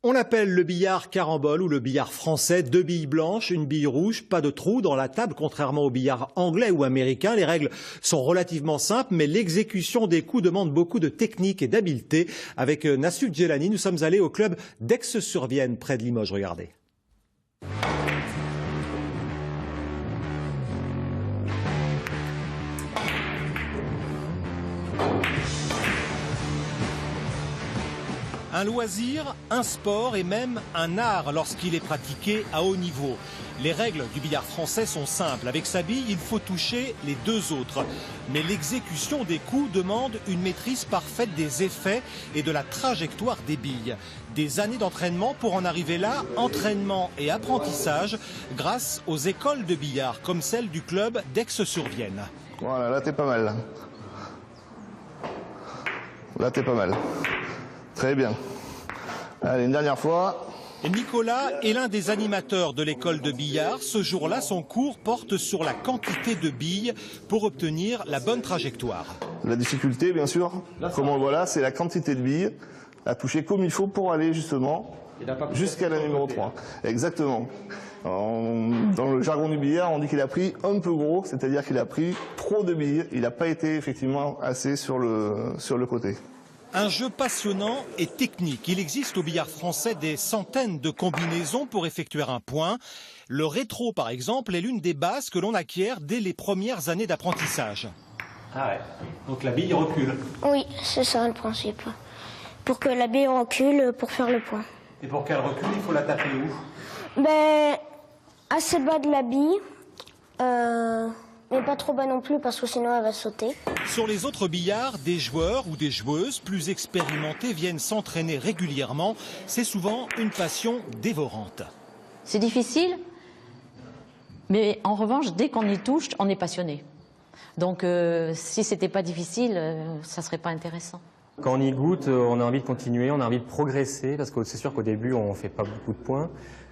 On appelle le billard carambole ou le billard français, 2 billes blanches, une bille rouge, pas de trou dans la table, contrairement au billard anglais ou américain. Les règles sont relativement simples, mais l'exécution des coups demande beaucoup de technique et d'habileté. Avec Nassuf Djelani, nous sommes allés au club d'Aix-sur-Vienne, près de Limoges. Regardez. Un loisir, un sport et même un art lorsqu'il est pratiqué à haut niveau. Les règles du billard français sont simples. Avec sa bille, il faut toucher les deux autres. Mais l'exécution des coups demande une maîtrise parfaite des effets et de la trajectoire des billes. Des années d'entraînement pour en arriver là, entraînement et apprentissage grâce aux écoles de billard comme celle du club d'Aix-sur-Vienne. Voilà, là t'es pas mal. Là t'es pas mal. Très bien. Allez, une dernière fois. Nicolas est l'un des animateurs de l'école de billard. Ce jour-là, son cours porte sur la quantité de billes pour obtenir la bonne trajectoire. La difficulté, bien sûr, comme on le voit là, c'est la quantité de billes à toucher comme il faut pour aller justement jusqu'à la numéro 3. Exactement. Dans le jargon du billard, on dit qu'il a pris un peu gros, c'est-à-dire qu'il a pris trop de billes. Il n'a pas été effectivement assez sur le côté. Un jeu passionnant et technique. Il existe au billard français des centaines de combinaisons pour effectuer un point. Le rétro, par exemple, est l'une des bases que l'on acquiert dès les premières années d'apprentissage. Ah ouais, donc la bille recule. Oui, c'est ça le principe. Pour que la bille recule pour faire le point. Et pour qu'elle recule, il faut la taper où? Ben, assez bas de la bille. Mais pas trop bas non plus parce que sinon elle va sauter. Sur les autres billards, des joueurs ou des joueuses plus expérimentés viennent s'entraîner régulièrement. C'est souvent une passion dévorante. C'est difficile, mais en revanche, dès qu'on y touche, on est passionné. Donc si c'était pas difficile, ça serait pas intéressant. Quand on y goûte, on a envie de continuer, on a envie de progresser, parce que c'est sûr qu'au début, on ne fait pas beaucoup de points.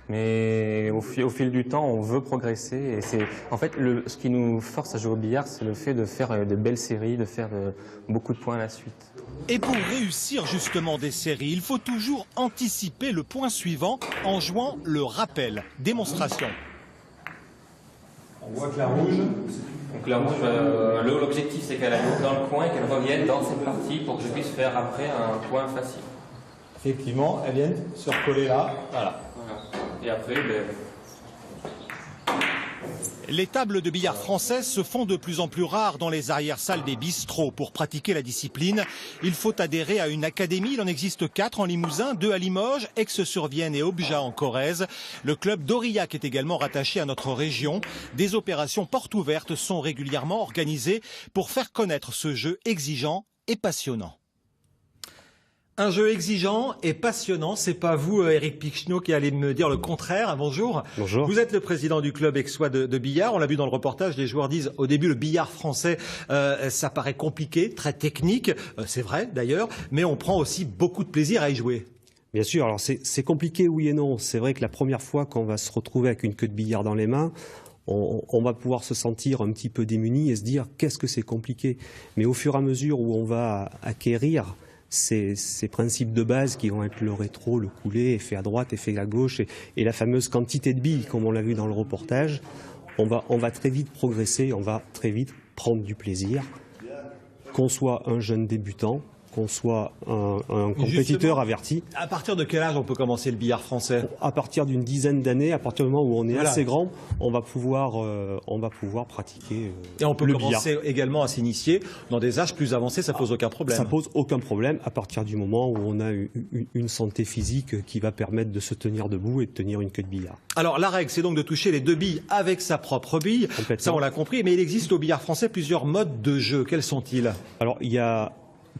Mais au fil du temps, on veut progresser. Et c'est en fait ce qui nous force à jouer au billard, c'est le fait de faire de belles séries, de faire beaucoup de points à la suite. Et pour réussir justement des séries, il faut toujours anticiper le point suivant en jouant le rappel. Démonstration. On voit que la rouge. Donc la rouge, l'objectif c'est qu'elle aille dans le coin et qu'elle revienne dans cette partie pour que je puisse faire après un point facile. Effectivement, elles viennent se recoller là. Voilà. Et après, Les tables de billard françaises se font de plus en plus rares dans les arrière-salles des bistrots. Pour pratiquer la discipline, il faut adhérer à une académie. Il en existe 4 en Limousin, 2 à Limoges, Aix-sur-Vienne et Objat en Corrèze. Le club d'Aurillac est également rattaché à notre région. Des opérations portes ouvertes sont régulièrement organisées pour faire connaître ce jeu exigeant et passionnant. Un jeu exigeant et passionnant, c'est pas vous, Éric Pichneau, qui allez me dire le contraire. Bonjour. Bonjour. Vous êtes le président du club aixois de billard. On l'a vu dans le reportage, les joueurs disent au début le billard français, ça paraît compliqué, très technique. C'est vrai d'ailleurs, mais on prend aussi beaucoup de plaisir à y jouer. Bien sûr, alors c'est compliqué oui et non. C'est vrai que la première fois qu'on va se retrouver avec une queue de billard dans les mains, on va pouvoir se sentir un petit peu démuni et se dire qu'est-ce que c'est compliqué. Mais au fur et à mesure où on va acquérir ces principes de base qui vont être le rétro, le coulé, effet à droite, effet à gauche et la fameuse quantité de billes, comme on l'a vu dans le reportage, on va très vite progresser, on va très vite prendre du plaisir, qu'on soit un jeune débutant, qu'on soit un compétiteur averti. À partir de quel âge on peut commencer le billard français? À partir d'une dizaine d'années, à partir du moment où on est assez grand, on va pouvoir pratiquer et on peut le commencer billard. également à s'initier dans des âges plus avancés, ça pose aucun problème. Ça pose aucun problème à partir du moment où on a une santé physique qui va permettre de se tenir debout et de tenir une queue de billard. Alors la règle, c'est donc de toucher les 2 billes avec sa propre bille. Ça, on l'a compris, mais il existe au billard français plusieurs modes de jeu. Quels sont-ils? Alors il y a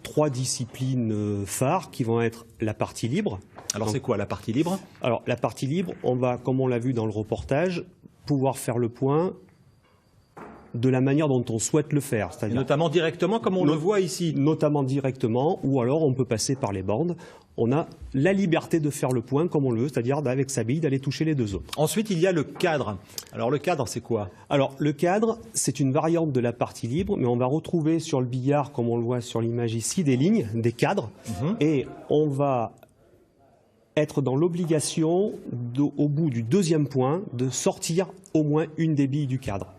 3 disciplines phares qui vont être la partie libre. Alors c'est quoi la partie libre? Alors la partie libre, on va, comme on l'a vu dans le reportage, pouvoir faire le point de la manière dont on souhaite le faire. Notamment directement comme on le voit ici. Notamment directement, ou alors on peut passer par les bandes. On a la liberté de faire le point comme on le veut, c'est-à-dire avec sa bille d'aller toucher les 2 autres. Ensuite, il y a le cadre. Alors le cadre, c'est quoi? Alors le cadre, c'est une variante de la partie libre, mais on va retrouver sur le billard, comme on le voit sur l'image ici, des lignes, des cadres, et on va être dans l'obligation, au bout du 2e point, de sortir au moins une des billes du cadre.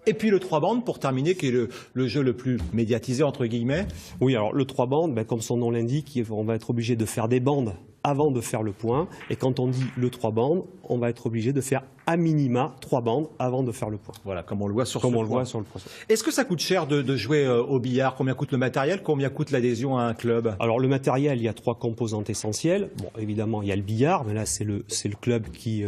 Et puis le 3 bandes, pour terminer, qui est le jeu le plus médiatisé, entre guillemets. Oui, alors le 3 bandes, ben, comme son nom l'indique, on va être obligé de faire des bandes avant de faire le point. Et quand on dit le 3 bandes, on va être obligé de faire à minima 3 bandes avant de faire le point. Voilà, comme on le voit sur comme ce on le point. voit sur le point. Est-ce que ça coûte cher de jouer au billard? Combien coûte le matériel? Combien coûte l'adhésion à un club? Alors le matériel, il y a 3 composantes essentielles. Bon, évidemment, il y a le billard, mais là c'est le club qui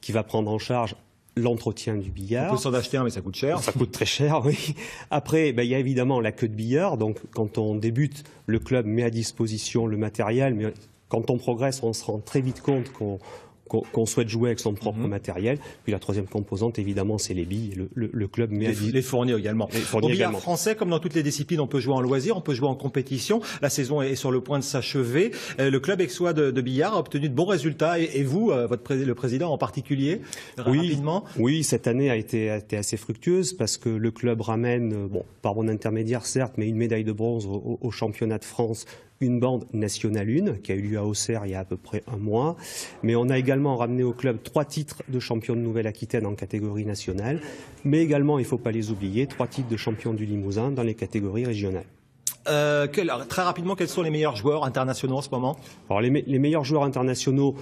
va prendre en charge l'entretien du billard. On peut s'en acheter un, mais ça coûte cher. Ça coûte très cher, oui. Après, ben, il y a évidemment la queue de billard. Donc, quand on débute, le club met à disposition le matériel. Mais quand on progresse, on se rend très vite compte qu'on souhaite jouer avec son propre matériel. Puis la 3e composante, évidemment, c'est les billes. Le club met les fournit également. Au billard français, comme dans toutes les disciplines, on peut jouer en loisir, on peut jouer en compétition. La saison est sur le point de s'achever. Le club aixois de billard a obtenu de bons résultats. Et vous, le président en particulier, rapidement? Oui, cette année a été assez fructueuse parce que le club ramène, bon, par mon intermédiaire certes, mais une médaille de bronze au championnat de France, une bande nationale 1 qui a eu lieu à Auxerre il y a à peu près un mois. Mais on a également ramené au club 3 titres de champion de Nouvelle-Aquitaine en catégorie nationale. Mais également, il ne faut pas les oublier, 3 titres de champion du Limousin dans les catégories régionales. Très rapidement, quels sont les meilleurs joueurs internationaux en ce moment? Alors, les meilleurs joueurs internationaux,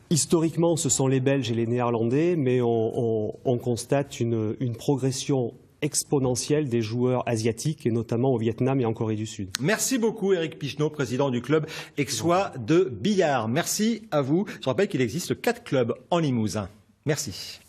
historiquement, ce sont les Belges et les Néerlandais, mais on constate une progression exponentielle des joueurs asiatiques, et notamment au Vietnam et en Corée du Sud. Merci beaucoup Éric Picheneau, président du club aixois de billard. Merci à vous. Je rappelle qu'il existe 4 clubs en Limousin. Merci.